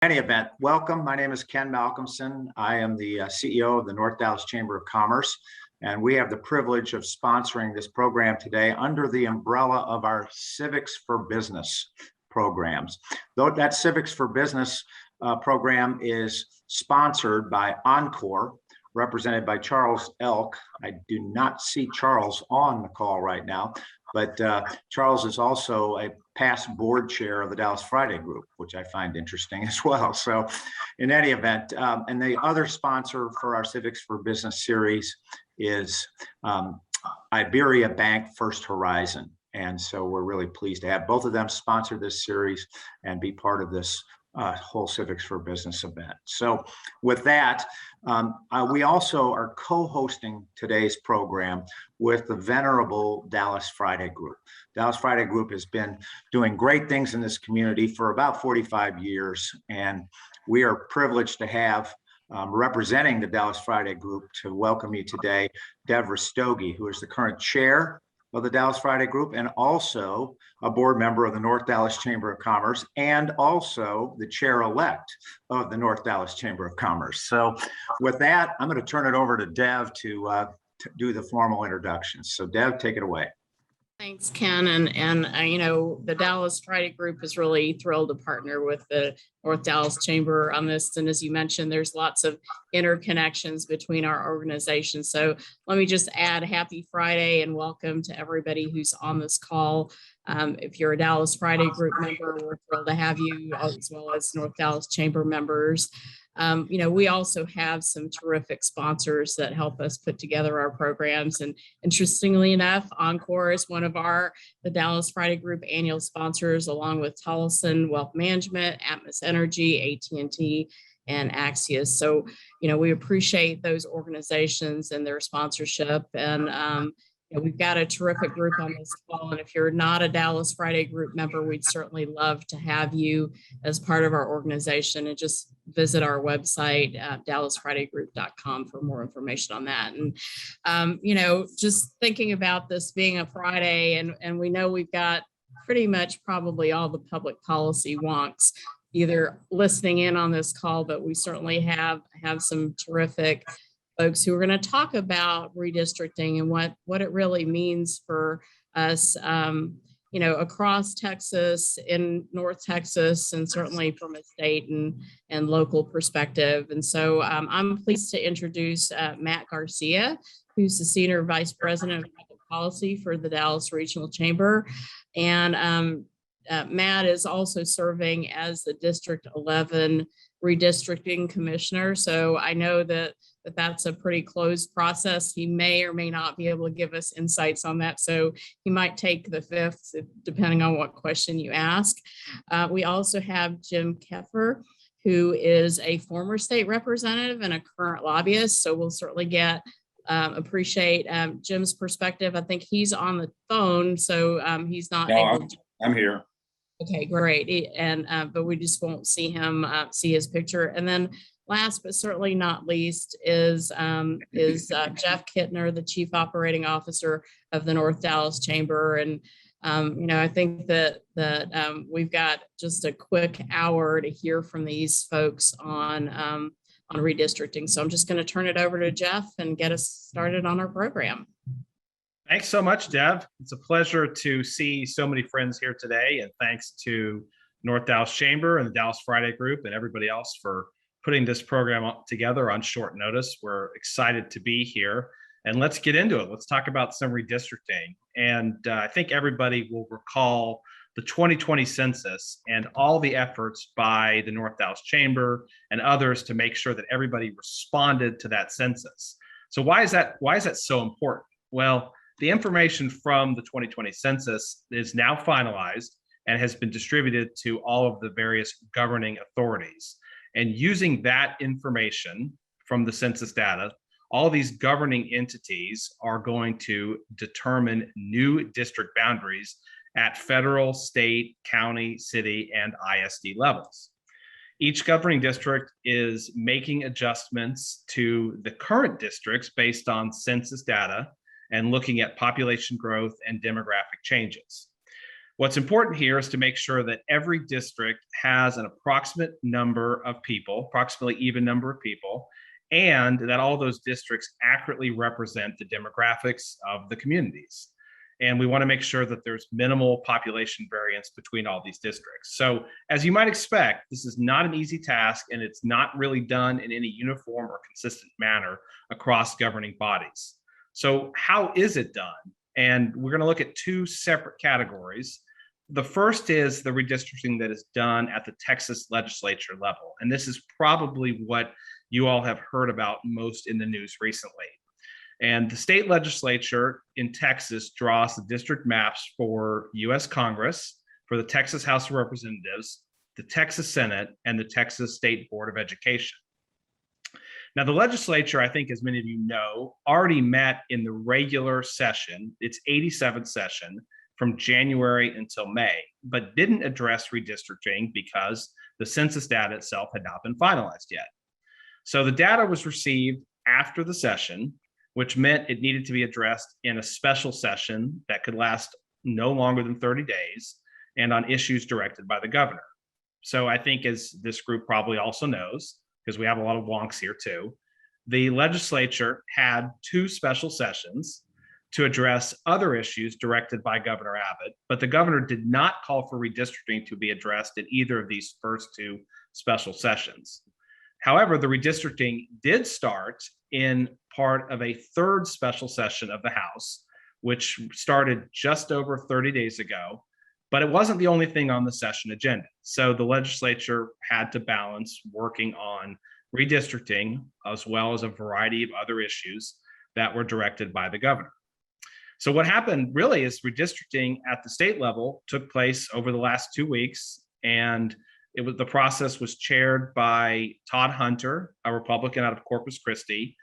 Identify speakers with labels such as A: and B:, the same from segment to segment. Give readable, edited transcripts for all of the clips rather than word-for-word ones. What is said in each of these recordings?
A: Any event, welcome. My name is Ken Malcolmson. I am the CEO of the North Dallas Chamber of Commerce, and we have the privilege of sponsoring this program today under the umbrella of our Civics for Business programs. Though that Civics for Business program is sponsored by Encore, represented by Charles Elk. I do not see Charles on the call right now, but Charles is also a past board chair of the Dallas Friday Group, which I find interesting as well. So in any event, and the other sponsor for our Civics for Business series is Iberia Bank First Horizon. And so we're really pleased to have both of them sponsor this series and be part of this whole Civics for Business event. So with that, we also are co-hosting today's program with the venerable Dallas Friday Group. Dallas Friday Group has been doing great things in this community for about 45 years, and we are privileged to have representing the Dallas Friday Group to welcome you today, Dev Rastogi, who is the current chair of the Dallas Friday Group and also a board member of the North Dallas Chamber of Commerce and also the chair-elect of the North Dallas Chamber of Commerce. So with that, I'm going to turn it over to Dev to do the formal introductions. So Dev, take it away.
B: Thanks, Ken. And you know, the Dallas Friday Group is really thrilled to partner with the North Dallas Chamber on this. And as you mentioned, there's lots of interconnections between our organizations. So let me just add happy Friday and welcome to everybody who's on this call. If you're a Dallas Friday Group member, we're thrilled to have you, as well as North Dallas Chamber members. You know, we also have some terrific sponsors that help us put together our programs. And interestingly enough, Encore is one of the Dallas Friday Group annual sponsors, along with Tollison Wealth Management, Atmos Energy, AT&T, and Axios. So, you know, we appreciate those organizations and their sponsorship. And you know, we've got a terrific group on this call. And if you're not a Dallas Friday Group member, we'd certainly love to have you as part of our organization, and just visit our website, dallasfridaygroup.com, for more information on that. And, you know, just thinking about this being a Friday, and we know we've got pretty much probably all the public policy wonks either listening in on this call, but we certainly have some terrific folks who are going to talk about redistricting and what it really means for us, you know, across Texas, in North Texas, and certainly from a state and local perspective. And so I'm pleased to introduce Matt GARCIA, who's the Senior Vice President of Public Policy for the Dallas Regional Chamber. And Matt is also serving as the District 11 Redistricting Commissioner. So I know that that's a pretty closed process. He may or may not be able to give us insights on that. So he might take the fifth, depending on what question you ask. We also have Jim KEEFER, who is a former state representative and a current lobbyist. So we'll certainly appreciate Jim's perspective. I think he's on the phone, so he's not able to.
C: I'm here.
B: Okay, great. And but we just won't see him, see his picture. And then last but certainly not least is Jeff KITNER, the Chief Operating Officer of the North Dallas Chamber. And you know, I think that we've got just a quick hour to hear from these folks on redistricting. So I'm just going to turn it over to Jeff and get us started on our program.
C: Thanks so much, Dev. It's a pleasure to see so many friends here today, and thanks to North Dallas Chamber and the Dallas Friday Group and everybody else for putting this program together on short notice. We're excited to be here, and let's get into it. Let's talk about some redistricting. And I think everybody will recall the 2020 census and all the efforts by the North Dallas Chamber and others to make sure that everybody responded to that census. So why is that so important? Well, the information from the 2020 census is now finalized and has been distributed to all of the various governing authorities. And using that information from the census data, all these governing entities are going to determine new district boundaries at federal, state, county, city, and ISD levels. Each governing district is making adjustments to the current districts based on census data and looking at population growth and demographic changes. What's important here is to make sure that every district has an approximate number of people, approximately even number of people, and that all those districts accurately represent the demographics of the communities. And we want to make sure that there's minimal population variance between all these districts. So as you might expect, this is not an easy task, and it's not really done in any uniform or consistent manner across governing bodies. So how is it done? And we're going to look at two separate categories. The first is the redistricting that is done at the Texas Legislature level. And this is probably what you all have heard about most in the news recently. And the state legislature in Texas draws the district maps for US Congress, for the Texas House of Representatives, the Texas Senate, and the Texas State Board of Education. Now, the legislature, I think, as many of you know, already met in the regular session, its 87th session, from January until May, but didn't address redistricting because the census data itself had not been finalized yet. So the data was received after the session, which meant it needed to be addressed in a special session that could last no longer than 30 days and on issues directed by the governor. So I think, as this group probably also knows, because we have a lot of wonks here too, the legislature had two special sessions to address other issues directed by Governor Abbott, but the governor did not call for redistricting to be addressed in either of these first two special sessions. However, the redistricting did start in part of a third special session of the House, which started just over 30 days ago, but it wasn't the only thing on the session agenda. So the legislature had to balance working on redistricting as well as a variety of other issues that were directed by the governor. So what happened really is redistricting at the state level took place over the last 2 weeks, and the process was chaired by Todd Hunter, a Republican out of Corpus Christi,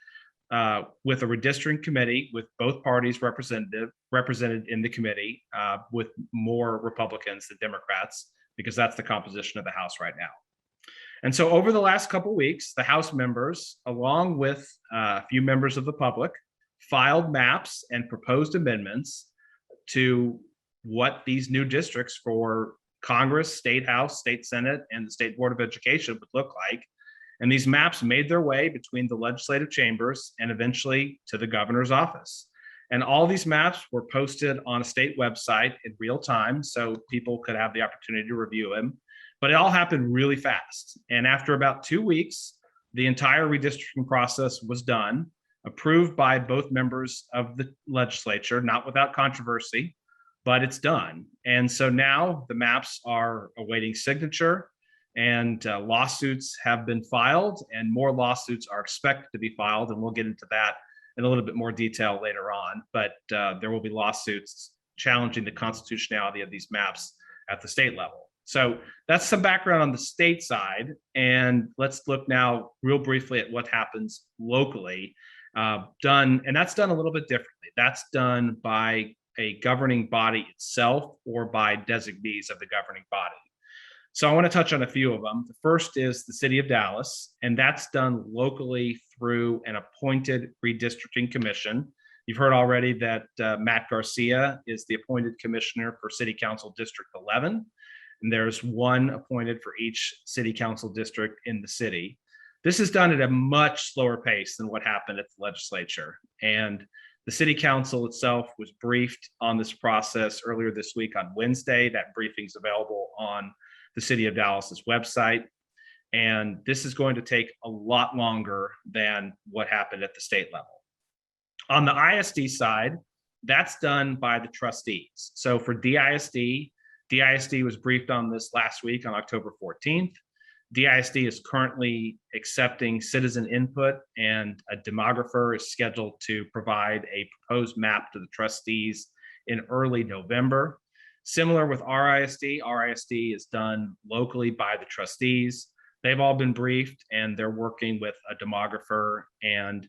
C: with a redistricting committee with both parties represented in the committee, with more Republicans than Democrats, because that's the composition of the House right now. And so over the last couple of weeks, the House members, along with a few members of the public, filed maps and proposed amendments to what these new districts for Congress, State House, State Senate, and the State Board of Education would look like. And these maps made their way between the legislative chambers and eventually to the governor's office. And all these maps were posted on a state website in real time, so people could have the opportunity to review them. But it all happened really fast. And after about 2 weeks, the entire redistricting process was done, approved by both members of the legislature, not without controversy, but it's done. And so now the maps are awaiting signature, and lawsuits have been filed, and more lawsuits are expected to be filed. And we'll get into that in a little bit more detail later on, but there will be lawsuits challenging the constitutionality of these maps at the state level. So that's some background on the state side. And let's look now real briefly at what happens locally. And that's done a little bit differently. That's done by a governing body itself or by designees of the governing body. So I want to touch on a few of them. The first is the city of Dallas, and that's done locally through an appointed redistricting commission. You've heard already that Matt GARCIA is the appointed commissioner for City Council District 11, and there's one appointed for each city council district in the city. This is done at a much slower pace than what happened at the legislature. And the city council itself was briefed on this process earlier this week on Wednesday. That briefing is available on the City of Dallas's website. And this is going to take a lot longer than what happened at the state level. On the ISD side, that's done by the trustees. So for DISD was briefed on this last week on October 14th. DISD is currently accepting citizen input, and a demographer is scheduled to provide a proposed map to the trustees in early November. Similar with RISD is done locally by the trustees. They've all been briefed, and they're working with a demographer, and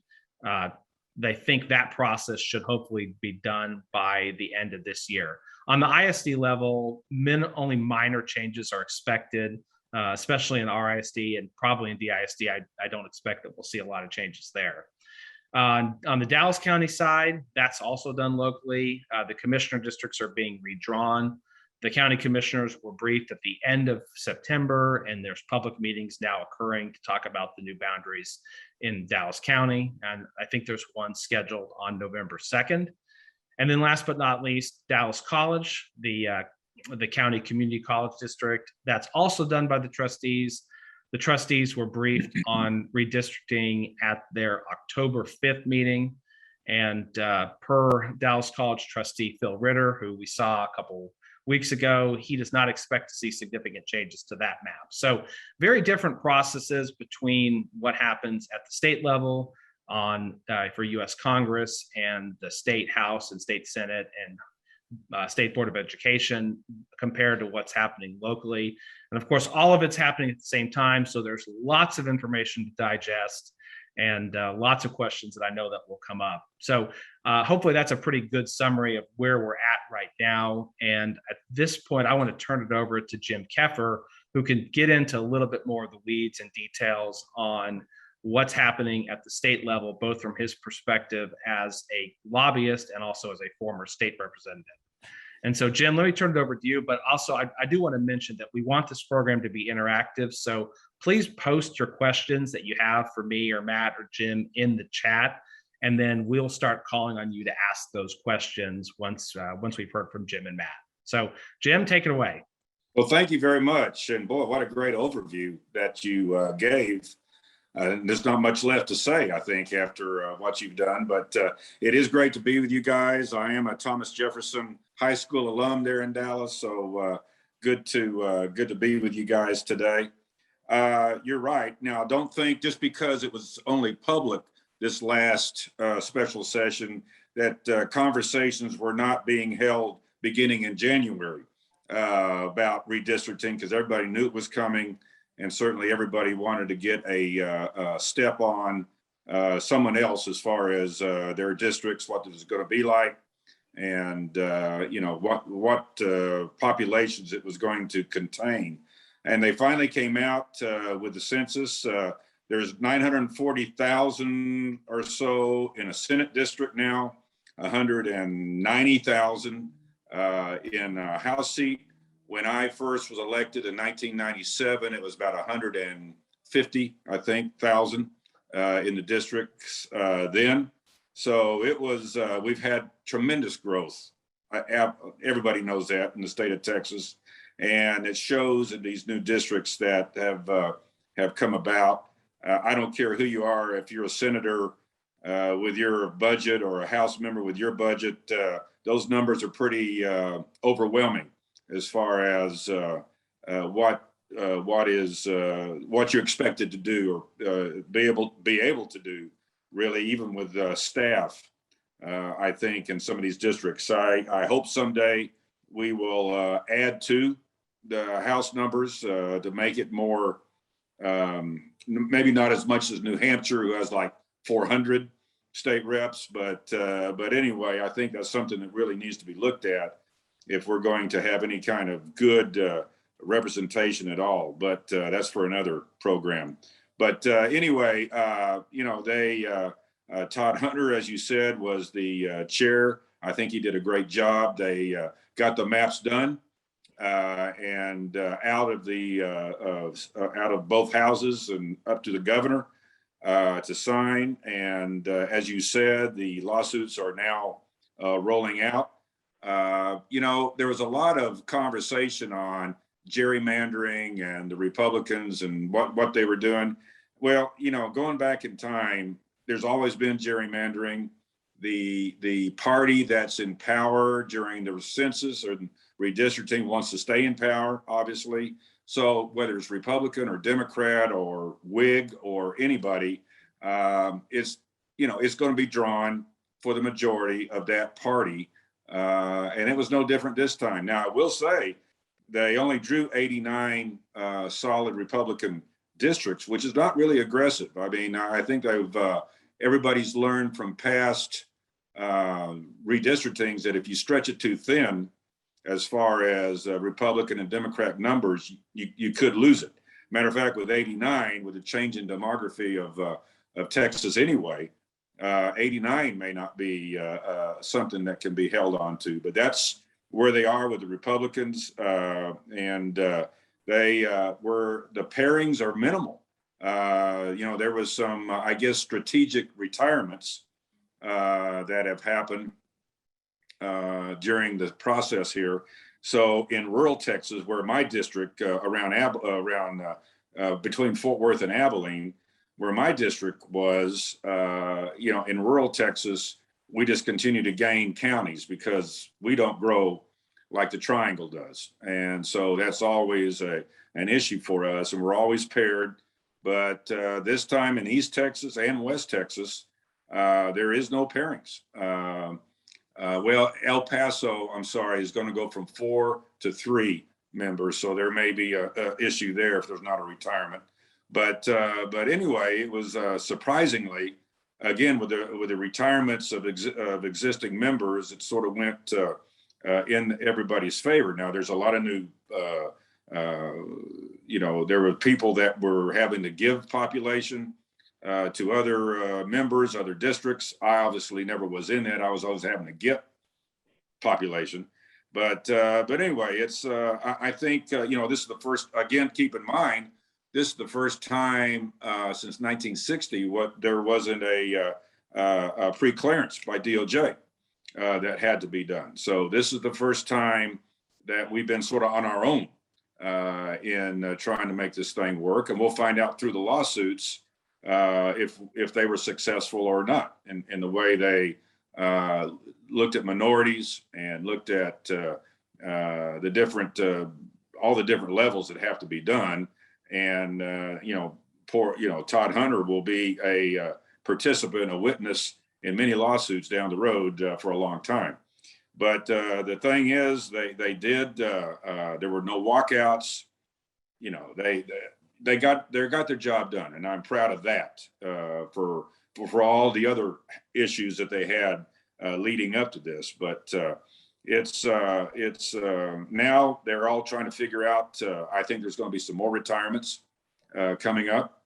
C: they think that process should hopefully be done by the end of this year. On the ISD level, only minor changes are expected, especially in RISD, and probably in DISD. I don't expect that we'll see a lot of changes there. On the Dallas County side, that's also done locally. The commissioner districts are being redrawn. The county commissioners were briefed at the end of September, and there's public meetings now occurring to talk about the new boundaries in Dallas County. And I think there's one scheduled on November 2nd. And then last but not least, Dallas College, the county community college district, that's also done by the trustees. The trustees were briefed on redistricting at their October 5th meeting. And per Dallas College trustee Phil Ritter, who we saw a couple weeks ago, he does not expect to see significant changes to that map. So very different processes between what happens at the state level on for U.S. Congress and the state House and state Senate and State Board of Education compared to what's happening locally. And of course, all of it's happening at the same time. So there's lots of information to digest and lots of questions that I know that will come up. So hopefully that's a pretty good summary of where we're at right now. And at this point, I want to turn it over to Jim KEEFER, who can get into a little bit more of the weeds and details on what's happening at the state level, both from his perspective as a lobbyist and also as a former state representative. And so, Jim, let me turn it over to you, but also I do want to mention that we want this program to be interactive. So please post your questions that you have for me or Matt or Jim in the chat, and then we'll start calling on you to ask those questions once we've heard from Jim and Matt. So, Jim, take it away.
D: Well, thank you very much. And boy, what a great overview that you gave. There's not much left to say, I think, after what you've done, but it is great to be with you guys. I am a Thomas Jefferson High School alum there in Dallas, so good to be with you guys today. You're right. Now, don't think just because it was only public this last special session that conversations were not being held beginning in January about redistricting, because everybody knew it was coming. And certainly everybody wanted to get a step on someone else as far as their districts, what it was going to be like, and what populations it was going to contain. And they finally came out with the census. There's 940,000 or so in a Senate district now, 190,000 in a House seat. When I first was elected in 1997, it was about 150, I think, thousand in the districts then. So it was, we've had tremendous growth. Everybody knows that in the state of Texas. And it shows in these new districts that have come about. I don't care who you are, if you're a senator with your budget or a House member with your budget, those numbers are pretty overwhelming as far as what you're expected to do or be able to do, really, even with staff. I think in some of these districts, I hope someday we will add to the House numbers to make it more, maybe not as much as New Hampshire, who has like 400 state reps, but anyway, I think that's something that really needs to be looked at if we're going to have any kind of good representation at all. But that's for another program. But anyway, Todd Hunter, as you said, was the chair. I think he did a great job. They got the maps done and out of both houses and up to the governor to sign. And as you said, the lawsuits are now rolling out. There was a lot of conversation on gerrymandering and the Republicans and what they were doing. Well, going back in time, there's always been gerrymandering. The party that's in power during the census or redistricting wants to stay in power, obviously. So whether it's Republican or Democrat or Whig or anybody, it's going to be drawn for the majority of that party. And it was no different this time. Now, I will say they only drew 89 solid Republican districts, which is not really aggressive. I mean, I think everybody's learned from past redistrictings that if you stretch it too thin, as far as Republican and Democrat numbers, you could lose it. Matter of fact, with 89, with the change in demography of Texas anyway, 89 may not be something that can be held on to, but that's where they are with the Republicans, and they were, the pairings are minimal. There was some, I guess, strategic retirements that have happened during the process here. So in rural Texas, where my district between Fort Worth and Abilene, where my district was, in rural Texas, we just continue to gain counties because we don't grow like the Triangle does. And so that's always an issue for us, and we're always paired. But this time in East Texas and West Texas, there is no pairings. Well, El Paso, I'm sorry, is going to go from 4 to 3 members. So there may be a issue there if there's not a retirement. But anyway, it was surprisingly, again, with the retirements of existing members, it sort of went in everybody's favor. Now there's a lot of new, there were people that were having to give population to other members, other districts. I obviously never was in that. I was always having to get population. But anyway, it's I think this is the first. Again, keep in mind, this is the first time since 1960 there wasn't a pre-clearance by DOJ that had to be done. So this is the first time that we've been sort of on our own in trying to make this thing work, and we'll find out through the lawsuits if they were successful or not in the way they looked at minorities and looked at the different all the different levels that have to be done. And Todd Hunter will be a participant, a witness in many lawsuits down the road for a long time. But the thing is, they did. There were no walkouts. They got their job done, and I'm proud of that for all the other issues that they had leading up to this. But it's now they're all trying to figure out. I think there's going to be some more retirements coming up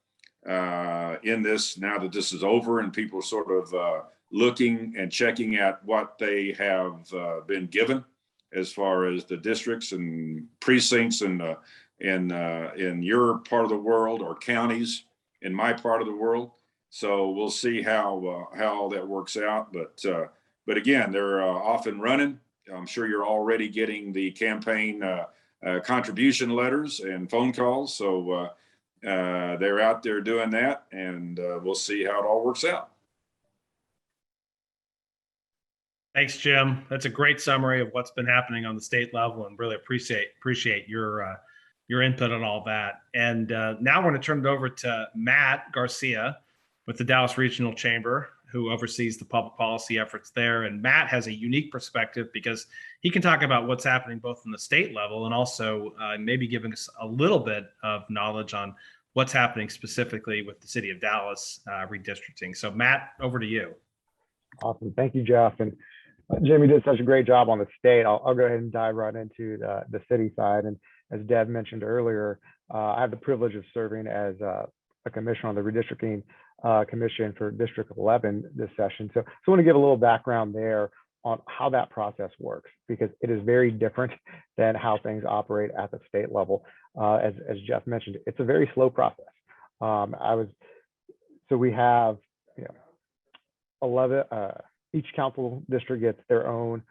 D: in this now that this is over, and people are sort of looking and checking at what they have been given as far as the districts and precincts and in your part of the world, or counties in my part of the world. So we'll see how that works out. But again, they're off and running. I'm sure you're already getting the campaign contribution letters and phone calls. So they're out there doing that, and we'll see how it all works out.
C: Thanks, Jim. That's a great summary of what's been happening on the state level, and really appreciate your input on all that. And now we're going to turn it over to Matt GARCIA with the Dallas Regional Chamber, who oversees the public policy efforts there. And Matt has a unique perspective because he can talk about what's happening both in the state level and also maybe giving us a little bit of knowledge on what's happening specifically with the city of Dallas redistricting. So Matt, over to you.
E: Awesome. Thank you, Jeff. And Jimmy did such a great job on the state. I'll go ahead and dive right into the city side. And as Deb mentioned earlier, I have the privilege of serving as a commissioner on the Redistricting Commission for District 11 this session. So I want to give a little background there on how that process works, because it is very different than how things operate at the state level. As Jeff mentioned, it's a very slow process. So we have 11, each council district gets their own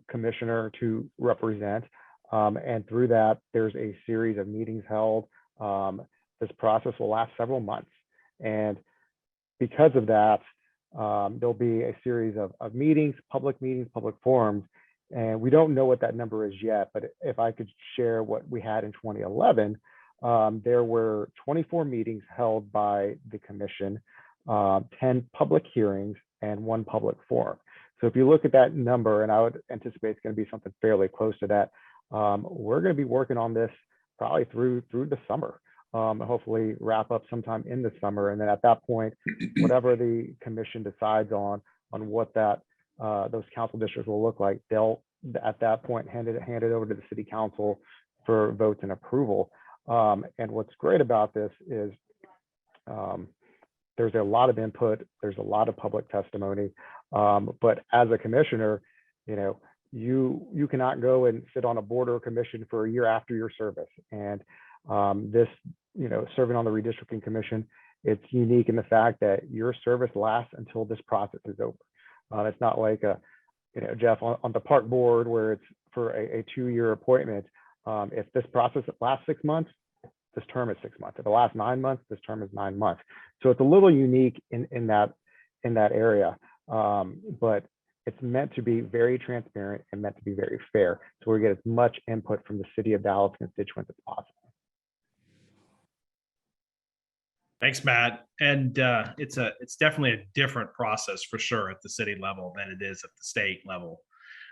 E: commissioner to represent. And through that, there's a series of meetings held. This process will last several months. And because of that, there'll be a series of meetings, public forums, and we don't know what that number is yet. But if I could share what we had in 2011, there were 24 meetings held by the commission, 10 public hearings, and 1 public forum. So if you look at that number, and I would anticipate it's going to be something fairly close to that, we're going to be working on this probably through the summer. Hopefully wrap up sometime in the summer, and then at that point, whatever the commission decides on what that those council districts will look like, they'll at that point hand it over to the city council for votes and approval. And what's great about this is there's a lot of input, there's a lot of public testimony, but as a commissioner, you cannot go and sit on a board or commission for a year after your service. And this, serving on the Redistricting Commission, it's unique in the fact that your service lasts until this process is over. It's not like Jeff, on the park board where it's for a 2-year appointment. If this process lasts 6 months, this term is 6 months. If it lasts 9 months, this term is 9 months. So it's a little unique in that area, but it's meant to be very transparent and meant to be very fair. So we get as much input from the City of Dallas constituents as possible.
C: Thanks, Matt. And it's definitely a different process for sure at the city level than it is at the state level.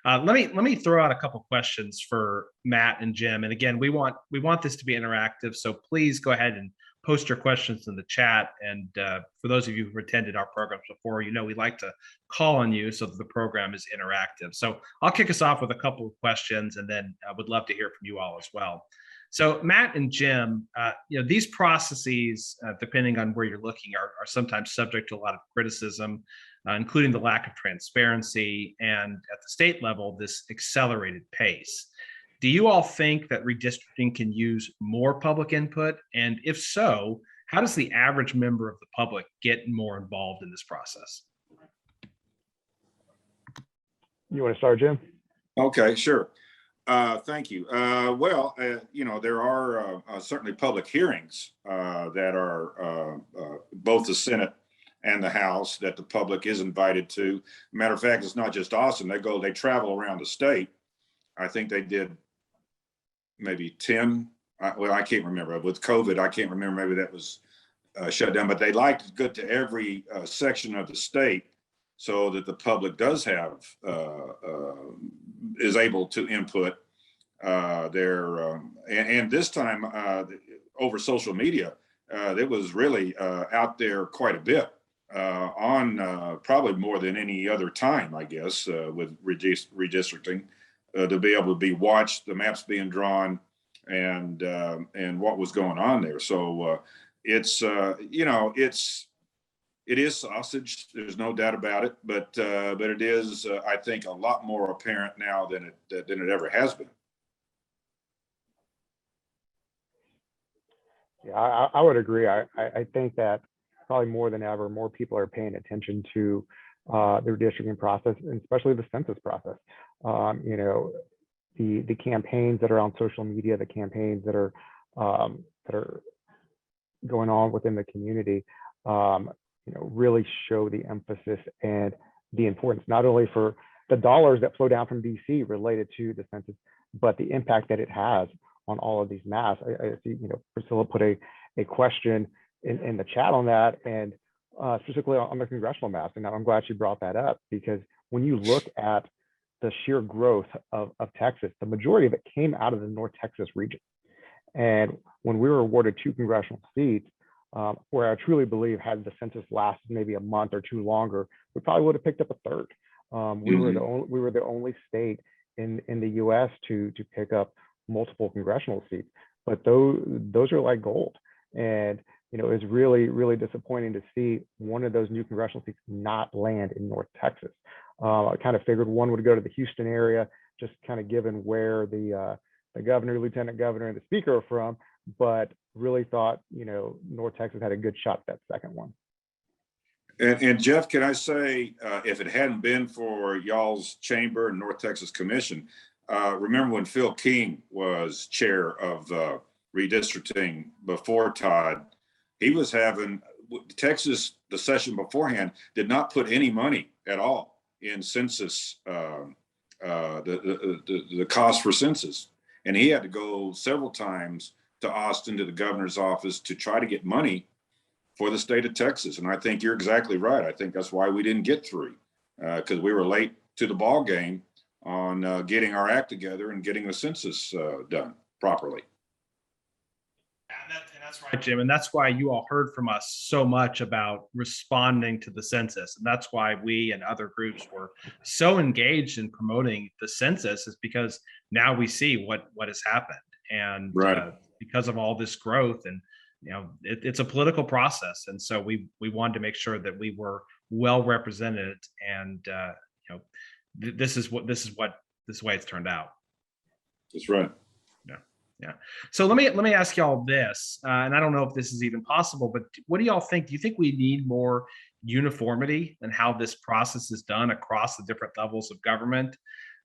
C: Let me throw out a couple questions for Matt and Jim. And again, we want this to be interactive, so please go ahead and post your questions in the chat. And for those of you who've attended our programs before, we like to call on you so that the program is interactive. So I'll kick us off with a couple of questions, and then I would love to hear from you all as well. So Matt and Jim, these processes, depending on where you're looking, are sometimes subject to a lot of criticism, including the lack of transparency, and at the state level, this accelerated pace. Do you all think that redistricting can use more public input? And if so, how does the average member of the public get more involved in this process?
E: You want to start, Jim?
D: Okay, sure. Thank you. There are certainly public hearings that are both the Senate and the House that the public is invited to. Matter of fact, it's not just Austin. They travel around the state. I think they did maybe 10. I can't remember. With COVID, I can't remember. Maybe that was shut down. But they like to go to every section of the state so that the public does have is able to input and this time over social media, it was really out there quite a bit on probably more than any other time, I guess, with redistricting, to be able to be watched, the maps being drawn, and what was going on there. So it is sausage. There's no doubt about it, but it is, I think, a lot more apparent now than it ever has been.
E: Yeah, I would agree. I think that probably more than ever, more people are paying attention to the redistricting process, and especially the census process. The campaigns that are on social media, the campaigns that are going on within the community, really show the emphasis and the importance, not only for the dollars that flow down from DC related to the census, but the impact that it has on all of these maps. I see, Priscilla put a question in the chat on that, and specifically on the congressional maps. And I'm glad she brought that up, because when you look at the sheer growth of Texas, the majority of it came out of the North Texas region. And when we were awarded 2 congressional seats, where I truly believe had the census lasted maybe a month or 2 longer, we probably would have picked up a third. We were the only state in the U.S. to pick up multiple congressional seats, but those are like gold. And it's really, really disappointing to see one of those new congressional seats not land in North Texas. I kind of figured one would go to the Houston area, just kind of given where the governor, lieutenant governor, and the speaker are from, but really thought North Texas had a good shot at that second one.
D: And Jeff, can I say, if it hadn't been for y'all's chamber and North Texas Commission, remember when Phil King was chair of redistricting before Todd, he was having Texas, the session beforehand, did not put any money at all in census, the cost for census. And he had to go several times to Austin, to the governor's office, to try to get money for the state of Texas. And I think you're exactly right. I think that's why we didn't get through, because we were late to the ball game on getting our act together and getting the census done properly.
C: And that's right, Jim. And that's why you all heard from us so much about responding to the census. And that's why we and other groups were so engaged in promoting the census, is because now we see what has happened. And
D: right.
C: Because of all this growth, and it's a political process. And so we wanted to make sure that we were well represented. And this is what this way it's turned out.
D: That's right.
C: Yeah. So let me ask y'all this, and I don't know if this is even possible, but what do y'all think? Do you think we need more uniformity in how this process is done across the different levels of government?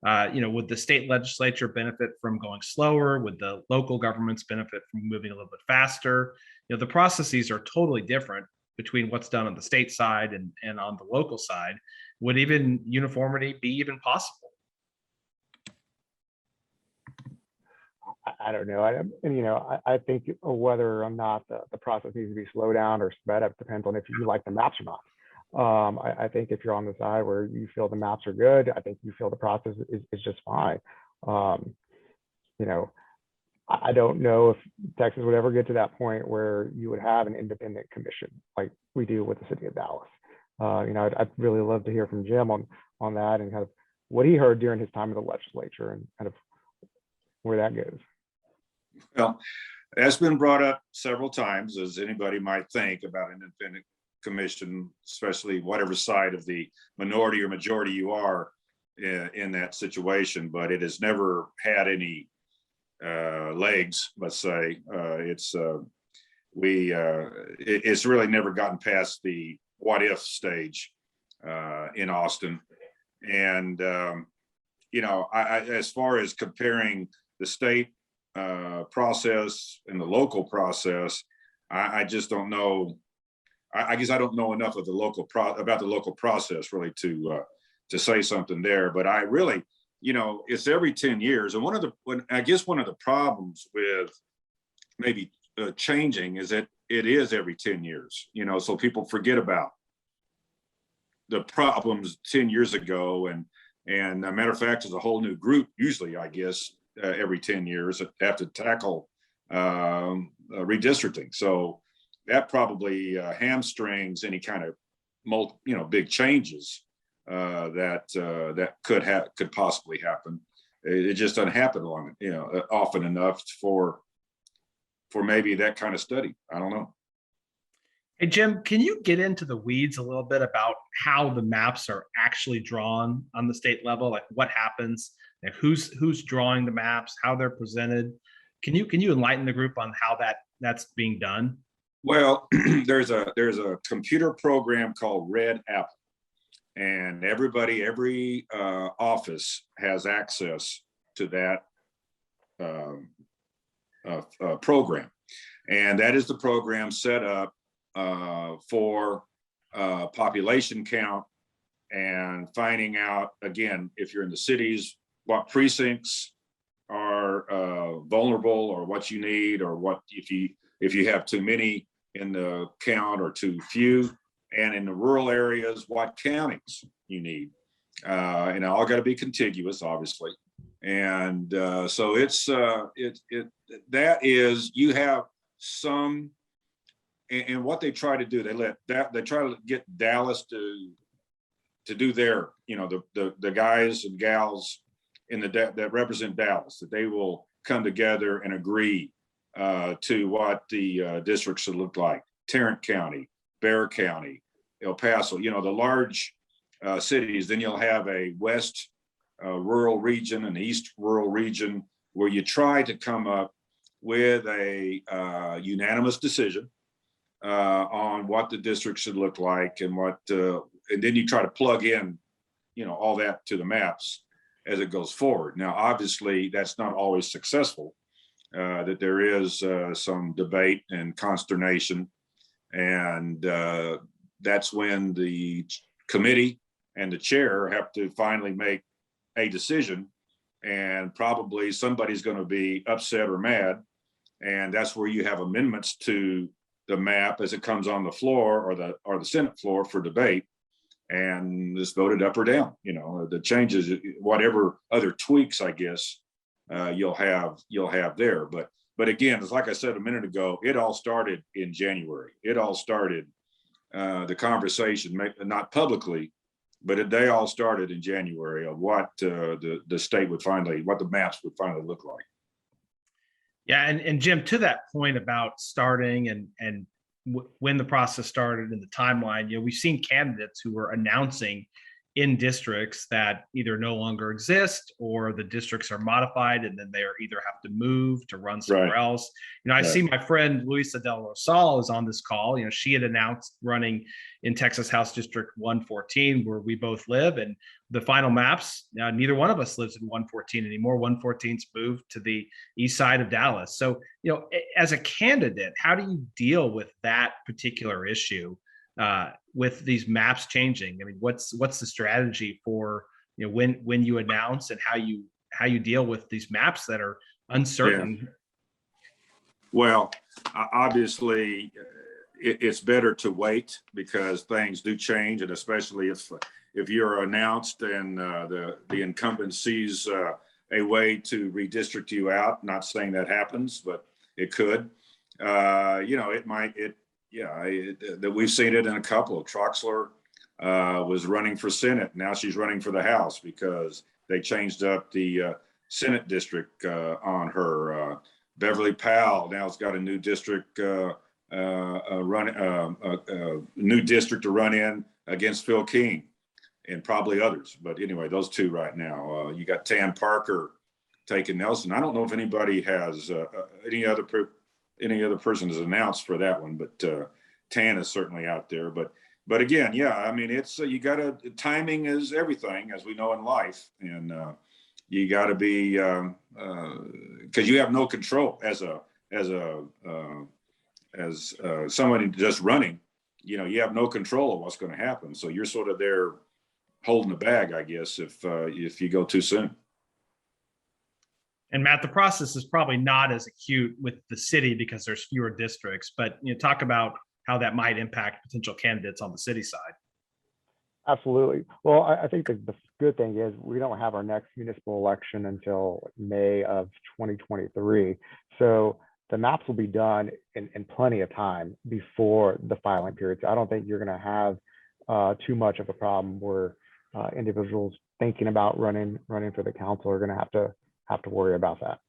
C: Would the state legislature benefit from going slower? Would the local governments benefit from moving a little bit faster? The processes are totally different between what's done on the state side and on the local side. Would even uniformity be even possible?
E: I don't know. I think whether or not the process needs to be slowed down or sped up depends on if you like the maps or not. I think if you're on the side where you feel the maps are good, I think you feel the process is just fine. I don't know if Texas would ever get to that point where you would have an independent commission like we do with the city of Dallas. I'd really love to hear from Jim on that and kind of what he heard during his time in the legislature and kind of where that goes.
D: Well, that's been brought up several times, as anybody might think about an independent commission, especially whatever side of the minority or majority you are in that situation, but it has never had any legs, let's say. It's really never gotten past the what if stage in Austin. And, as far as comparing the state process and the local process, I just don't know. I guess I don't know enough of about the local process really to say something there. But I really, it's every 10 years. And one of the problems with maybe changing is that it is every 10 years, so people forget about the problems 10 years ago. And a matter of fact, there's a whole new group, usually, I guess, every 10 years that have to tackle redistricting. So that probably hamstrings any kind of big changes that could possibly happen. It just doesn't happen often enough for maybe that kind of study. I don't know.
C: Hey, Jim, can you get into the weeds a little bit about how the maps are actually drawn on the state level? Like what happens and who's drawing the maps, how they're presented? Can you enlighten the group on how that's being done?
D: Well, there's a computer program called Red Apple, and every office has access to that program, and that is the program set up for population count and finding out, again, if you're in the cities, what precincts are vulnerable or what you need, or what if you have too many in the count or too few, and in the rural areas, what counties you need. And all got to be contiguous, obviously. And so you have some. And what they try to do, they try to get Dallas to do their, the guys and gals that represent Dallas, that they will come together and agree to what the district should look like. Tarrant County, Bexar County, El Paso, the large cities. Then you'll have a west rural region and east rural region where you try to come up with a unanimous decision on what the district should look like and and then you try to plug in, all that to the maps as it goes forward. Now, obviously, that's not always successful, that there is some debate and consternation. And that's when the committee and the chair have to finally make a decision, and probably somebody's going to be upset or mad. And that's where you have amendments to the map as it comes on the floor or the Senate floor for debate, and it's voted up or down. The changes, whatever other tweaks, I guess, you'll have there. But again, it's like I said a minute ago, it all started in January. It all started the conversation, not publicly, but they all started in January of what the state would what the maps would finally look like.
C: Yeah, and Jim, to that point about starting and when the process started and the timeline, we've seen candidates who were announcing in districts that either no longer exist or the districts are modified and then they are either have to move to run somewhere
D: Right.
C: else. You know, I see my friend Luisa Del Rosal is on this call. You know, she had announced running in Texas House District 114, where we both live, and the final maps, neither one of us lives in 114 anymore. 114's moved to the east side of Dallas. So, you know, as a candidate, how do you deal with that particular issue? With these maps changing? I mean, what's the strategy for, you know, when you announce and how you deal with these maps that are uncertain?
D: Yeah. Well, obviously, it's better to wait because things do change, and especially if you're announced and the incumbent sees a way to redistrict you out. Not saying that happens, but it could. You know, that we've seen it in a couple. Troxler was running for Senate. Now she's running for the House because they changed up the Senate district on her. Beverly Powell now has got a new district new district to run in against Phil King and probably others. But anyway, those two right now. You got Tan Parker taking Nelson. I don't know if anybody has any other person has announced for that one, but Tan is certainly out there. But again, yeah, I mean, it's timing is everything, as we know in life, and you got to be because you have no control as somebody just running. You know, you have no control of what's going to happen, so you're sort of there holding the bag, I guess, if you go too soon.
C: And Matt, the process is probably not as acute with the city because there's fewer districts, but you know, talk about how that might impact potential candidates on the city side.
E: Absolutely. Well, I think the good thing is we don't have our next municipal election until May of 2023. So the maps will be done in plenty of time before the filing period. So I don't think you're going to have too much of a problem where individuals thinking about running for the council are going to have to worry about that.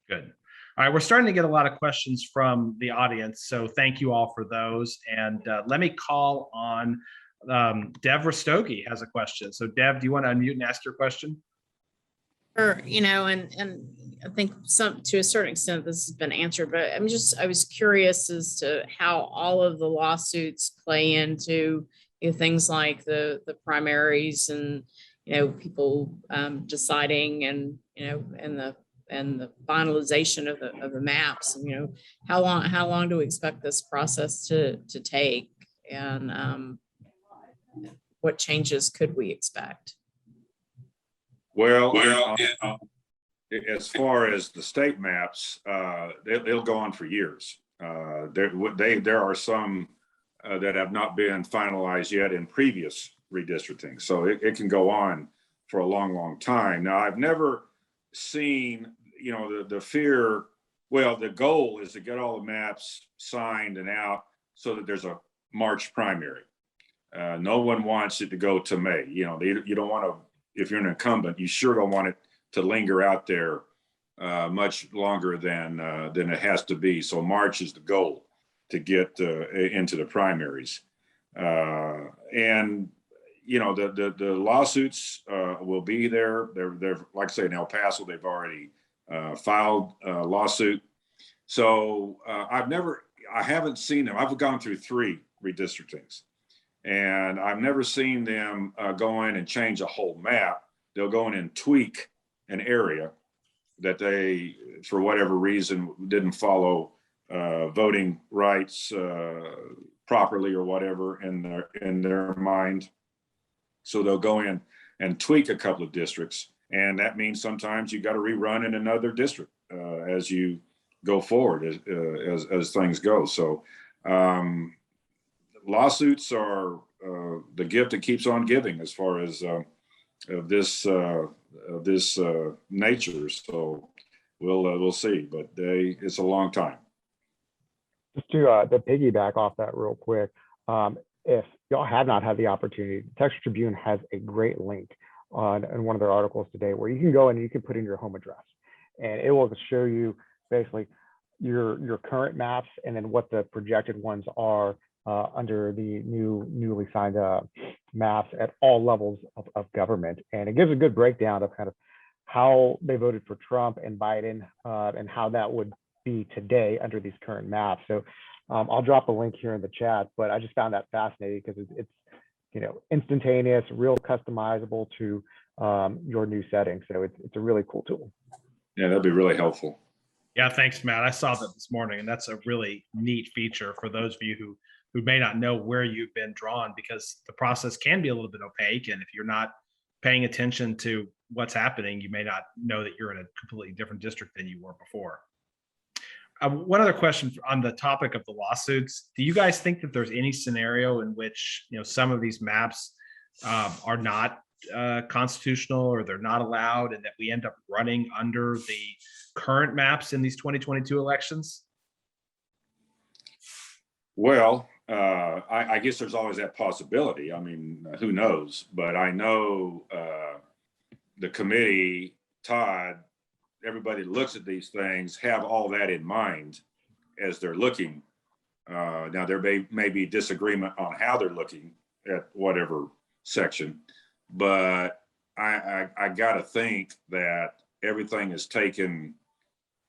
C: Good. All right, we're starting to get a lot of questions from the audience, so thank you all for those. And let me call on Dev Rastogi has a question. So Dev, do you want to unmute and ask your question?
B: Sure. You know, and I think to a certain extent this has been answered, but I was curious as to how all of the lawsuits play into, you know, things like the primaries and, you know, people deciding and, you know, and the finalization of the maps, and, you know, how long do we expect this process to take, and what changes could we expect?
D: Well, as far as the state maps, they'll go on for years. There are some that have not been finalized yet in previous redistricting, so it can go on for a long time. Now, I've never seen, you know, the fear. Well, the goal is to get all the maps signed and out so that there's a March primary. No one wants it to go to May. You know, you don't want to, if you're an incumbent, you sure don't want it to linger out there much longer than it has to be. So March is the goal to get into the primaries. And you know, the lawsuits will be there. They're like I say, in El Paso, they've already filed a lawsuit. So I haven't seen them. I've gone through 3 redistrictings, and I've never seen them go in and change a whole map. They'll go in and tweak an area that they, for whatever reason, didn't follow voting rights properly or whatever in their mind. So they'll go in and tweak a couple of districts, and that means sometimes you got to rerun in another district as you go forward as things go. So lawsuits are the gift that keeps on giving as far as of this nature. So we'll see, but it's a long time.
E: Just to piggyback off that real quick, if y'all have not had the opportunity, the Texas Tribune has a great link in one of their articles today where you can go and you can put in your home address, and it will show you basically your current maps and then what the projected ones are under the newly signed maps at all levels of government. And it gives a good breakdown of kind of how they voted for Trump and Biden and how that would be today under these current maps. So I'll drop a link here in the chat, but I just found that fascinating because it's instantaneous, real customizable to your new setting. So it's a really cool tool.
D: Yeah, that'd be really helpful.
C: Yeah, thanks, Matt. I saw that this morning, and that's a really neat feature for those of you who may not know where you've been drawn, because the process can be a little bit opaque. And if you're not paying attention to what's happening, you may not know that you're in a completely different district than you were before. One other question on the topic of the lawsuits. Do you guys think that there's any scenario in which some of these maps are not constitutional, or they're not allowed, and that we end up running under the current maps in these 2022 elections?
D: Well, I guess there's always that possibility. I mean, who knows? But I know the committee, Todd, everybody looks at these things, have all that in mind as they're looking. Now, there may be disagreement on how they're looking at whatever section, but I got to think that everything is taken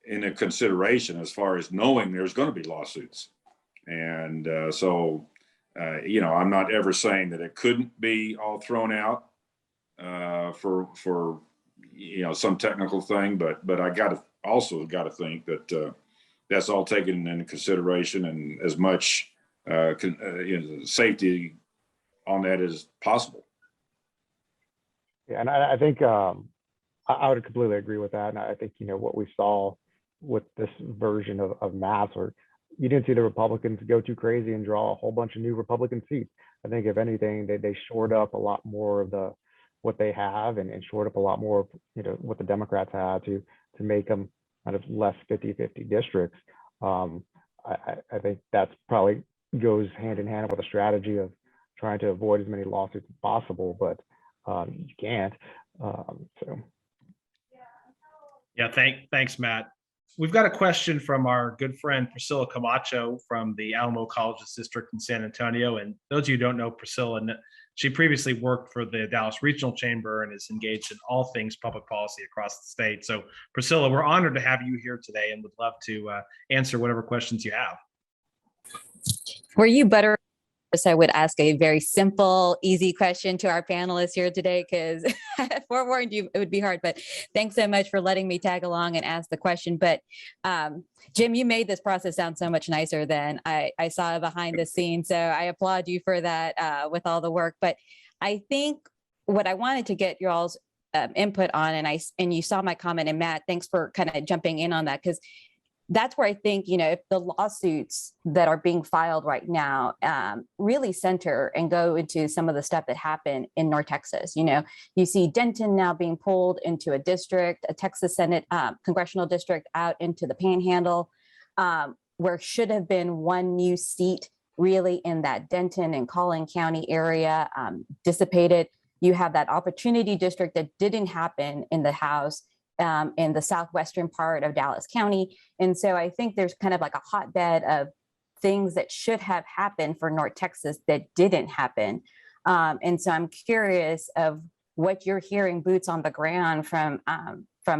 D: into consideration as far as knowing there's going to be lawsuits. And so, I'm not ever saying that it couldn't be all thrown out for some technical thing, but I also got to think that that's all taken into consideration, and as much safety on that as possible.
E: Yeah, and I think I would completely agree with that. And I think what we saw with this version of maps, where you didn't see the Republicans go too crazy and draw a whole bunch of new Republican seats. I think if anything, they shored up a lot more of what they have, and shored up a lot more of what the Democrats had to make them kind of less 50-50 districts. I think that's probably goes hand in hand with a strategy of trying to avoid as many lawsuits as possible, but you can't. So
C: yeah, thanks, Matt. We've got a question from our good friend Priscilla Camacho from the Alamo Colleges District in San Antonio. And those of you who don't know Priscilla, she previously worked for the Dallas Regional Chamber and is engaged in all things public policy across the state. So Priscilla, we're honored to have you here today and would love to answer whatever questions you have.
F: Were you better? I would ask a very simple, easy question to our panelists here today, because I forewarned you it would be hard, but thanks so much for letting me tag along and ask the question. But Jim, you made this process sound so much nicer than I saw behind the scenes. So I applaud you for that with all the work. But I think what I wanted to get your all's input on, and you saw my comment, and Matt, thanks for kind of jumping in on that, because that's where I think, if the lawsuits that are being filed right now really center and go into some of the stuff that happened in North Texas. You see Denton now being pulled into a district, a Texas Senate congressional district out into the Panhandle, where should have been one new seat really in that Denton and Collin County area dissipated. You have that opportunity district that didn't happen in the House in the southwestern part of Dallas County. And so I think there's kind of like a hotbed of things that should have happened for North Texas that didn't happen. And so I'm curious of what you're hearing boots on the ground from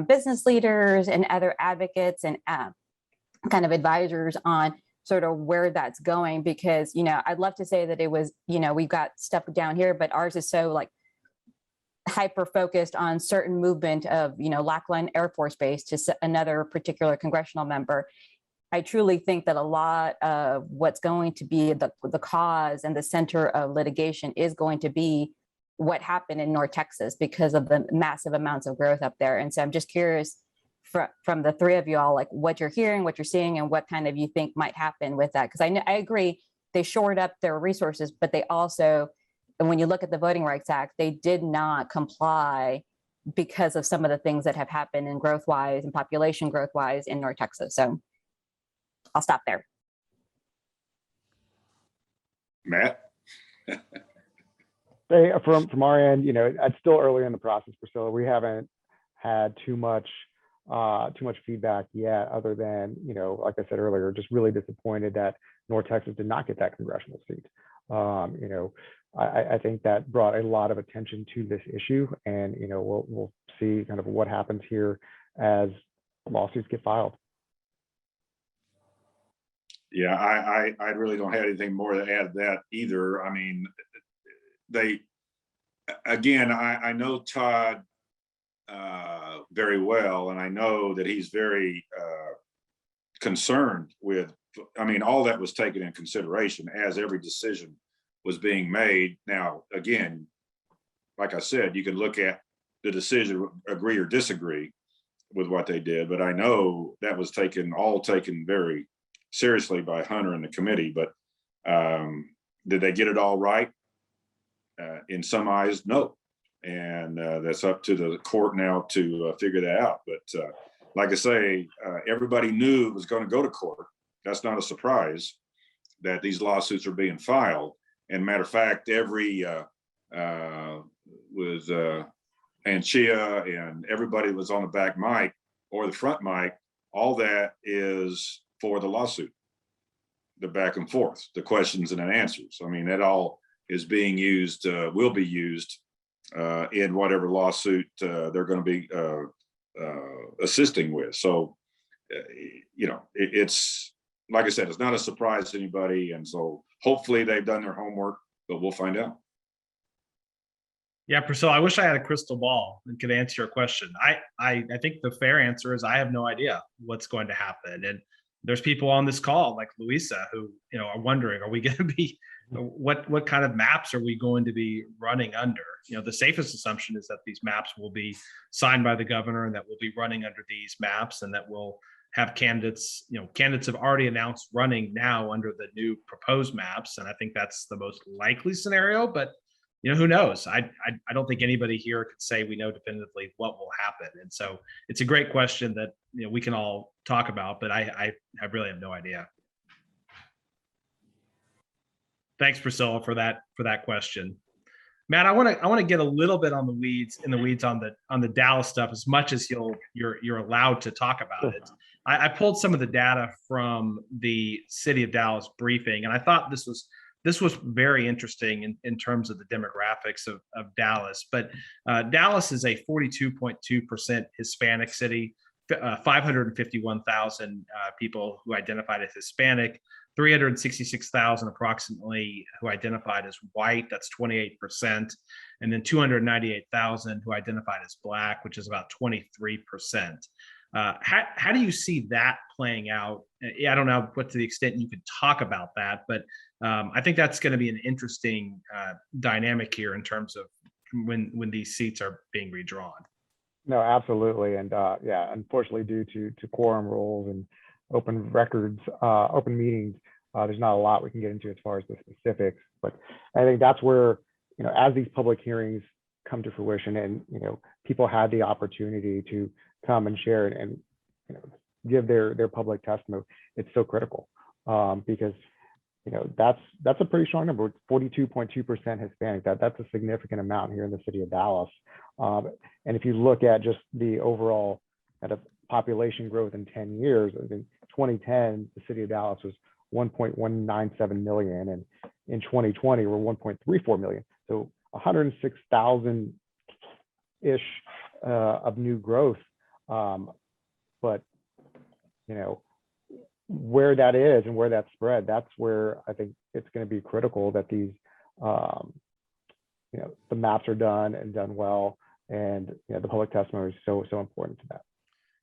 F: business leaders and other advocates and kind of advisors on sort of where that's going, because, I'd love to say that it was, we've got stuff down here, but ours is so like hyper focused on certain movement of, Lackland Air Force Base to another particular congressional member. I truly think that a lot of what's going to be the cause and the center of litigation is going to be what happened in North Texas because of the massive amounts of growth up there. And so I'm just curious from the three of you all, like what you're hearing, what you're seeing, and what kind of you think might happen with that. Because I agree they shored up their resources, but they also, and when you look at the Voting Rights Act, they did not comply because of some of the things that have happened in growth-wise and population growth-wise in North Texas. So I'll stop there.
D: Matt?
E: From our end, it's still early in the process, Priscilla. We haven't had too much too much feedback yet, other than, like I said earlier, just really disappointed that North Texas did not get that congressional seat. I think that brought a lot of attention to this issue, and we'll see kind of what happens here as lawsuits get filed.
D: Yeah, I really don't have anything more to add to that either. I mean, I know Todd very well, and I know that he's very concerned with, I mean, all that was taken in consideration as every decision was being made. Now, again, like I said, you can look at the decision, agree or disagree with what they did, but I know that was all taken very seriously by Hunter and the committee. But did they get it all right? In some eyes, no. And that's up to the court now to figure that out. But like I say, everybody knew it was going to go to court. That's not a surprise that these lawsuits are being filed. And matter of fact, every with Anchia and everybody was on the back mic or the front mic, all that is for the lawsuit, the back and forth, the questions and the answers. I mean, that all is being used, will be used in whatever lawsuit they're going to be assisting with. So, it's, like I said, it's not a surprise to anybody. And so hopefully they've done their homework, but we'll find out.
C: Yeah, Priscilla, I wish I had a crystal ball and could answer your question. I think the fair answer is I have no idea what's going to happen. And there's people on this call like Louisa who, are wondering, are we going to be, what kind of maps are we going to be running under? The safest assumption is that these maps will be signed by the governor and that we'll be running under these maps, and that we'll have candidates, candidates have already announced running now under the new proposed maps. And I think that's the most likely scenario, but who knows? I don't think anybody here could say we know definitively what will happen. And so it's a great question that we can all talk about, but I really have no idea. Thanks, Priscilla, for that question. Matt, I want to get a little bit on the weeds on the Dallas stuff, as much as you're allowed to talk about it. I pulled some of the data from the City of Dallas briefing, and I thought this was very interesting in terms of the demographics of Dallas. But Dallas is a 42.2% Hispanic city, 551,000 people who identified as Hispanic, 366,000 approximately who identified as white, that's 28%, and then 298,000 who identified as Black, which is about 23%. How do you see that playing out? I don't know what to the extent you could talk about that, but I think that's going to be an interesting dynamic here in terms of when these seats are being redrawn.
E: No, absolutely. And unfortunately, due to quorum rules and open records, open meetings, there's not a lot we can get into as far as the specifics. But I think that's where, as these public hearings come to fruition and, people had the opportunity to come and share and give their public testimony, it's so critical because, that's a pretty strong number. 42.2% Hispanic. That's a significant amount here in the city of Dallas. And if you look at just the overall kind of population growth in 10 years, in 2010, the city of Dallas was 1.197 million, and in 2020 we're 1.34 million. So 106,000 ish of new growth. But where that is and where that's spread, that's where I think it's going to be critical that these the maps are done and done well, and the public testimony is so important to that.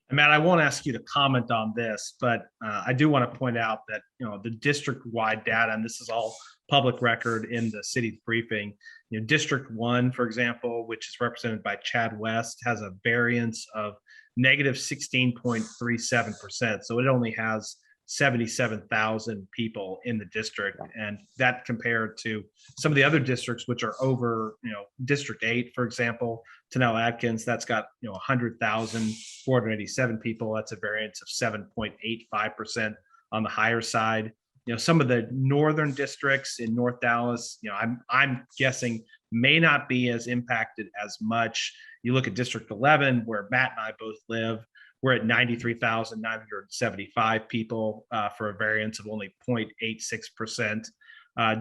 C: And Matt, I won't ask you to comment on this, but I do want to point out that the district-wide data, and this is all public record in the city's briefing. District 1, for example, which is represented by Chad West, has a variance of negative 16.37%. So it only has 77,000 people in the district, and that compared to some of the other districts which are over, District 8, for example, Tanell Atkins, that's got 100,487 people. That's a variance of 7.85% on the higher side. Some of the northern districts in North Dallas, I'm guessing may not be as impacted as much. You look at District 11, where Matt and I both live, We're at 93,975 people for a variance of only 0.86%.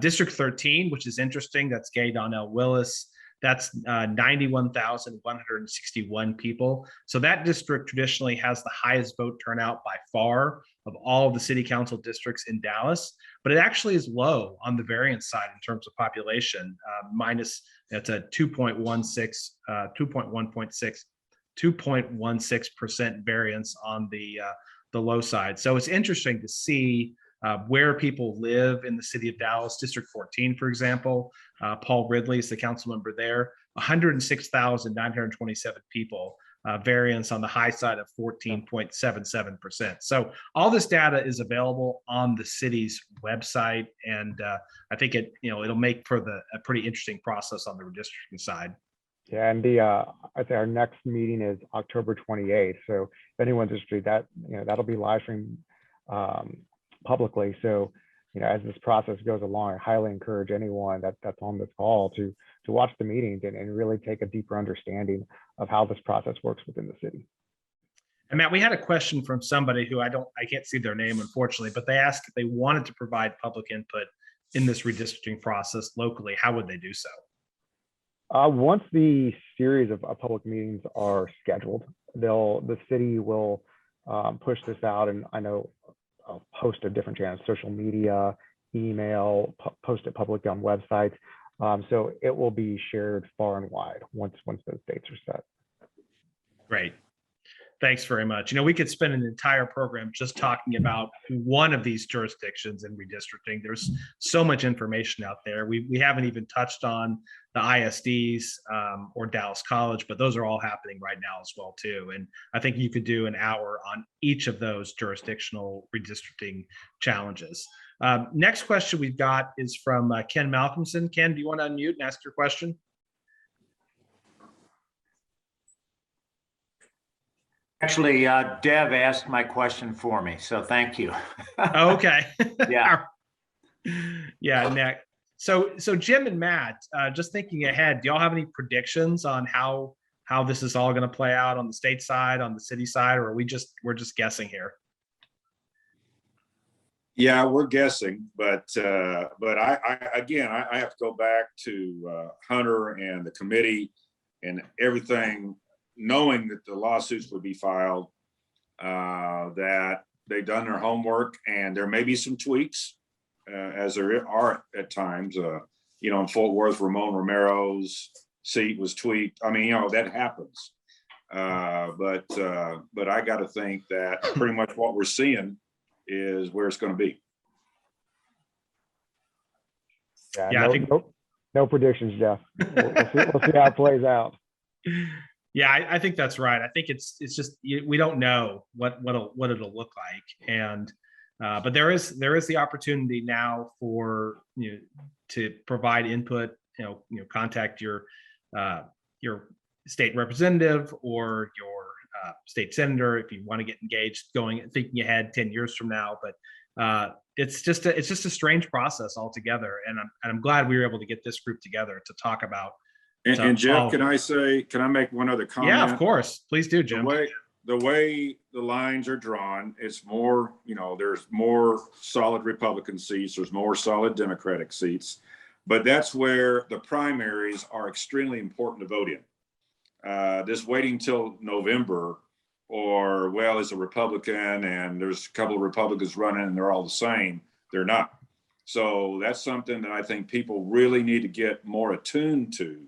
C: District 13, which is interesting, that's Gay Donnell Willis. That's 91,161 people. So that district traditionally has the highest vote turnout by far of all of the city council districts in Dallas, but it actually is low on the variance side in terms of population, that's a 2.16% variance on the low side. So it's interesting to see where people live in the city of Dallas. District 14, for example, Paul Ridley is the council member there, 106,927 people, variance on the high side of 14.77%. So all this data is available on the city's website, and I think it'll make for a pretty interesting process on the redistricting side.
E: Yeah, and I think our next meeting is October 28th. So if anyone's interested, that'll be live streamed publicly. So as this process goes along, I highly encourage anyone that's on this call to watch the meetings and really take a deeper understanding of how this process works within the city.
C: And Matt, we had a question from somebody who I can't see their name, unfortunately, but they asked if they wanted to provide public input in this redistricting process locally, how would they do so?
E: Once the series of public meetings are scheduled, the city will push this out, and I know a host of different channels, social media, email, post it publicly on websites. So it will be shared far and wide once those dates are set.
C: Great. Thanks very much. We could spend an entire program just talking about one of these jurisdictions in redistricting. There's so much information out there. We haven't even touched on the ISDs or Dallas College, but those are all happening right now as well too. And I think you could do an hour on each of those jurisdictional redistricting challenges. Next question we've got is from Ken Malcolmson. Ken, do you want to unmute and ask your question?
A: Actually, Dev asked my question for me, so thank you.
C: Okay.
A: Yeah.
C: Yeah, Nick. So Jim and Matt, just thinking ahead, do y'all have any predictions on how this is all going to play out on the state side, on the city side, or we're just guessing here?
D: Yeah, we're guessing, but I have to go back to Hunter and the committee and everything, knowing that the lawsuits would be filed, that they've done their homework, and there may be some tweaks, as there are at times. In Fort Worth, Ramon Romero's seat was tweaked. I mean, that happens. But I got to think that pretty much what we're seeing is where it's going to be.
E: Yeah, I think no predictions, Jeff. We'll see how it plays out.
C: Yeah, I think that's right. I think it's just we don't know what it'll look like, and but there is the opportunity now for to provide input. Contact your state representative or your state senator if you want to get engaged. Thinking ahead 10 years from now, but it's just a strange process altogether, and I'm glad we were able to get this group together to talk about.
D: And Jeff, can I make one other comment?
C: Yeah, of course. Please do, Jim.
D: The way the lines are drawn, it's more, there's more solid Republican seats, there's more solid Democratic seats, but that's where the primaries are extremely important to vote in. Just waiting till November, is a Republican and there's a couple of Republicans running and they're all the same. They're not. So that's something that I think people really need to get more attuned to,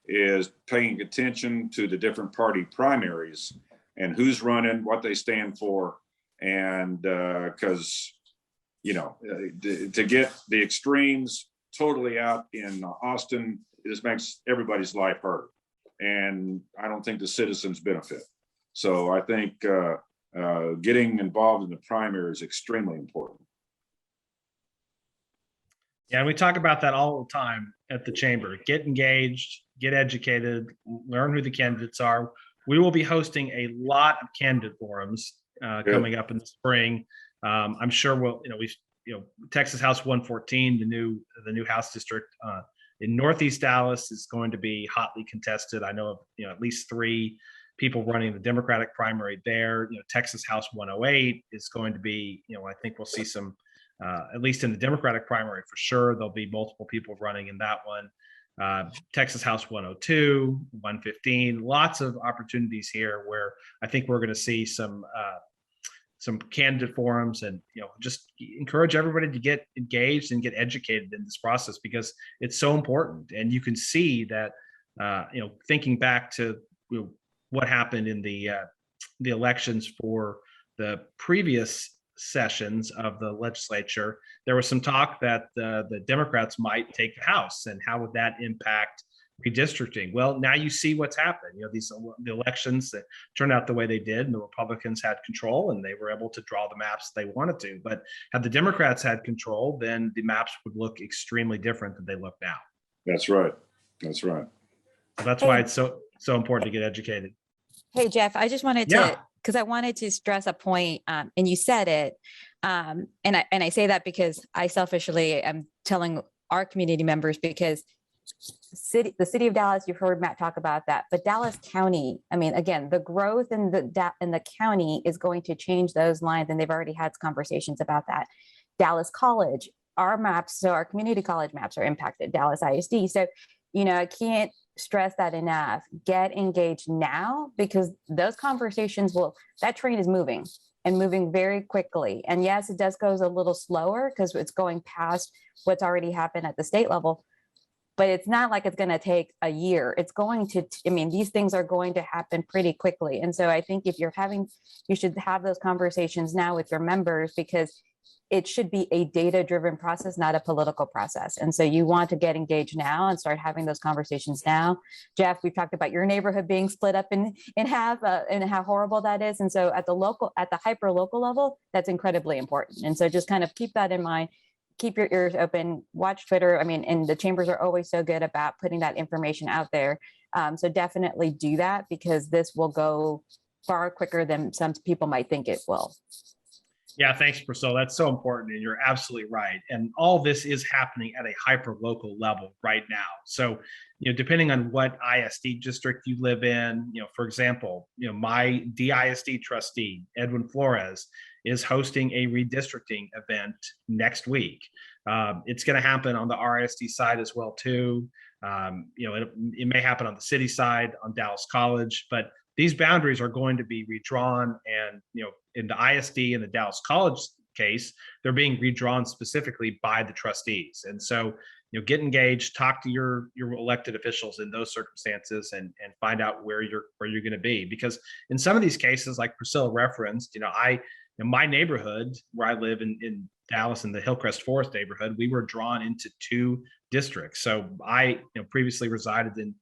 D: is paying attention to the different party primaries and who's running, what they stand for. And because, to get the extremes totally out in Austin, it just makes everybody's life hurt. And I don't think the citizens benefit. So I think getting involved in the primary is extremely important.
C: Yeah, and we talk about that all the time at the chamber. Get engaged, get educated, learn who the candidates are. We will be hosting a lot of candidate forums coming up in the spring. I'm sure Texas House 114, the new House district in Northeast Dallas is going to be hotly contested. I know of at least 3 people running the Democratic primary there. Texas House 108 is going to be, I think we'll see some, at least in the Democratic primary for sure, there'll be multiple people running in that one. Texas House 102, 115, lots of opportunities here where I think we're going to see some candidate forums, and just encourage everybody to get engaged and get educated in this process, because it's so important. And you can see that thinking back to what happened in the elections for the previous sessions of the legislature, there was some talk that the Democrats might take the House, and how would that impact redistricting? Well, now you see what's happened. The elections that turned out the way they did, and the Republicans had control, and they were able to draw the maps they wanted to. But had the Democrats had control, then the maps would look extremely different than they look now.
D: That's right. That's right.
C: That's why it's so important to get educated.
F: Hey, Jeff, I just wanted
C: Yeah.
F: to, because I wanted to stress a point, and you said it, and I say that because I selfishly am telling our community members, because the city of Dallas, you've heard Matt talk about that, but Dallas County, I mean, again, the growth in the county is going to change those lines, and they've already had conversations about that. Dallas College, our maps, so our community college maps are impacted, Dallas ISD. So, I can't stress that enough. Get engaged now, because those conversations that train is moving and moving very quickly. And yes, it does goes a little slower because it's going past what's already happened at the state level, but it's not like it's going to take a year. It's going to, these things are going to happen pretty quickly. And so I think if you should have those conversations now with your members, because it should be a data-driven process, not a political process. And so you want to get engaged now and start having those conversations now. Jeff, we've talked about your neighborhood being split up in half, and how horrible that is. And so at the hyper local level, that's incredibly important. And so just kind of keep that in mind. Keep your ears open, watch Twitter. And the chambers are always so good about putting that information out there. So definitely do that, because this will go far quicker than some people might think it will.
C: Yeah, thanks, Priscilla. That's so important, and you're absolutely right. And all this is happening at a hyper local level right now. So, depending on what ISD district you live in, for example, my DISD trustee, Edwin Flores, is hosting a redistricting event next week. It's going to happen on the RISD side as well too. It may happen on the city side, on Dallas College, but these boundaries are going to be redrawn. And in the ISD and the Dallas College case, they're being redrawn specifically by the trustees. And so get engaged, talk to your elected officials in those circumstances, and find out where you're going to be. Because in some of these cases, like Priscilla referenced, in my neighborhood where I live in Dallas, in the Hillcrest Forest neighborhood, we were drawn into 2 districts. So I previously resided in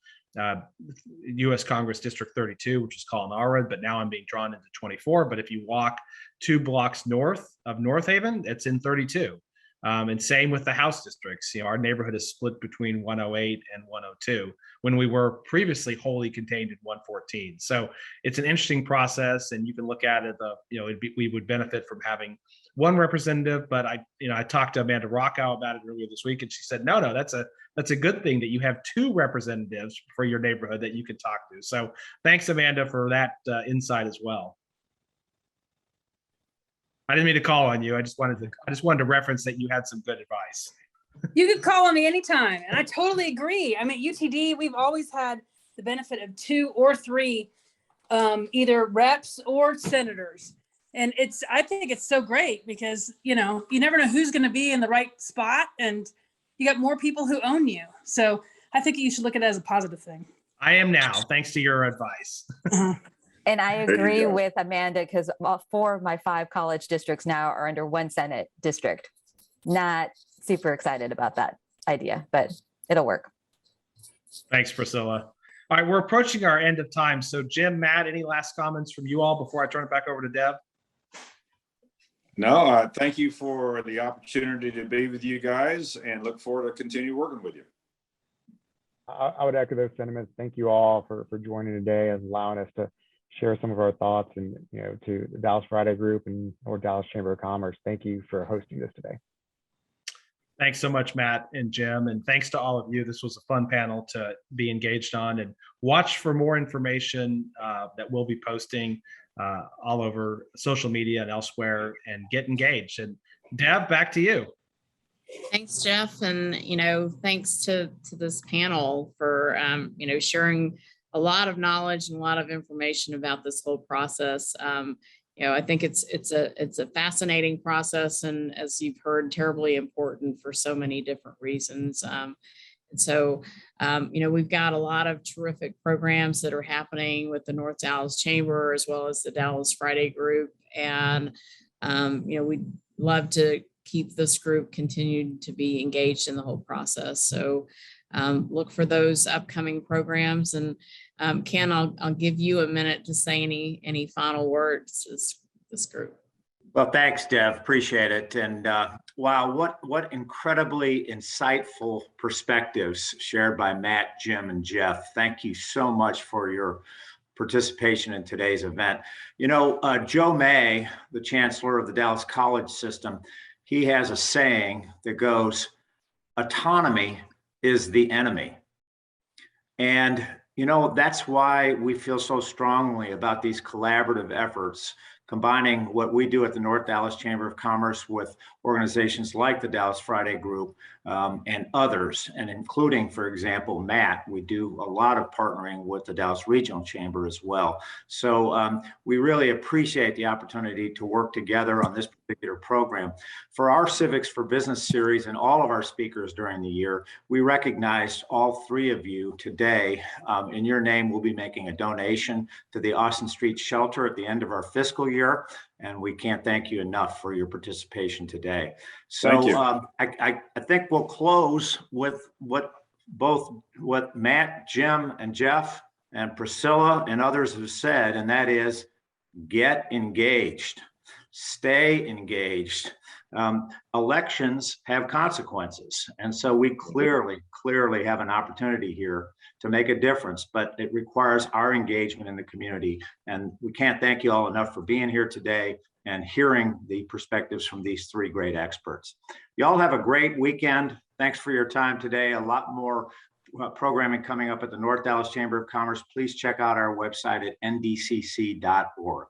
C: U.S. Congress District 32, which is called Norwood, but now I'm being drawn into 24. But if you walk 2 blocks north of North Haven, it's in 32. And same with the House districts. Our neighborhood is split between 108 and 102, when we were previously wholly contained in 114. So it's an interesting process, and you can look at it. We would benefit from having 1 representative, but I talked to Amanda Rockow about it earlier this week, and she said, no, that's a good thing that you have 2 representatives for your neighborhood that you can talk to. So thanks, Amanda, for that insight as well. I didn't mean to call on you. I just wanted to reference that you had some good advice.
G: You could call on me anytime. And I totally agree. UTD, we've always had the benefit of 2 or 3, either reps or senators. And I think it's so great, because, you never know who's going to be in the right spot, and you got more people who own you. So I think you should look at it as a positive thing.
C: I am now, thanks to your advice.
F: And I agree with Amanda, because 4 of my 5 college districts now are under 1 Senate district. Not super excited about that idea, but it'll work.
C: Thanks, Priscilla. All right, we're approaching our end of time. So Jim, Matt, any last comments from you all before I turn it back over to Deb?
D: No, thank you for the opportunity to be with you guys, and look forward to continue working with you.
E: I would echo those sentiments. Thank you all for joining today and allowing us to share some of our thoughts, and to the Dallas Friday Group and or Dallas Chamber of Commerce. Thank you for hosting this today.
C: Thanks so much, Matt and Jim, and thanks to all of you. This was a fun panel to be engaged on, and watch for more information that we'll be posting all over social media and elsewhere, and get engaged. And Deb, back to you.
B: Thanks, Jeff. And, thanks to this panel for, sharing a lot of knowledge and a lot of information about this whole process. I think it's a fascinating process, and as you've heard, terribly important for so many different reasons. And so, we've got a lot of terrific programs that are happening with the North Dallas Chamber as well as the Dallas Friday Group. And, we'd love to keep this group continued to be engaged in the whole process. So look for those upcoming programs. And Ken, I'll give you a minute to say any final words to this group.
A: Well, thanks, Dev. Appreciate it. And wow, what incredibly insightful perspectives shared by Matt, Jim, and Jeff. Thank you so much for your participation in today's event. Joe May, the Chancellor of the Dallas College System, he has a saying that goes, autonomy is the enemy. And, that's why we feel so strongly about these collaborative efforts, combining what we do at the North Dallas Chamber of Commerce with organizations like the Dallas Friday Group and others, and including, for example, Matt, we do a lot of partnering with the Dallas Regional Chamber as well. So we really appreciate the opportunity to work together on this particular program. For our Civics for Business series and all of our speakers during the year, we recognized all three of you today. In your name, we'll be making a donation to the Austin Street Shelter at the end of our fiscal year, and we can't thank you enough for your participation today. So I think we'll close with what Matt, Jim, and Jeff, and Priscilla, and others have said, and that is, get engaged, stay engaged. Elections have consequences, and so we clearly have an opportunity here to make a difference, but it requires our engagement in the community. And we can't thank you all enough for being here today and hearing the perspectives from these three great experts. You all have a great weekend. Thanks for your time today. A lot more programming coming up at the North Dallas Chamber of Commerce. Please check out our website at ndcc.org.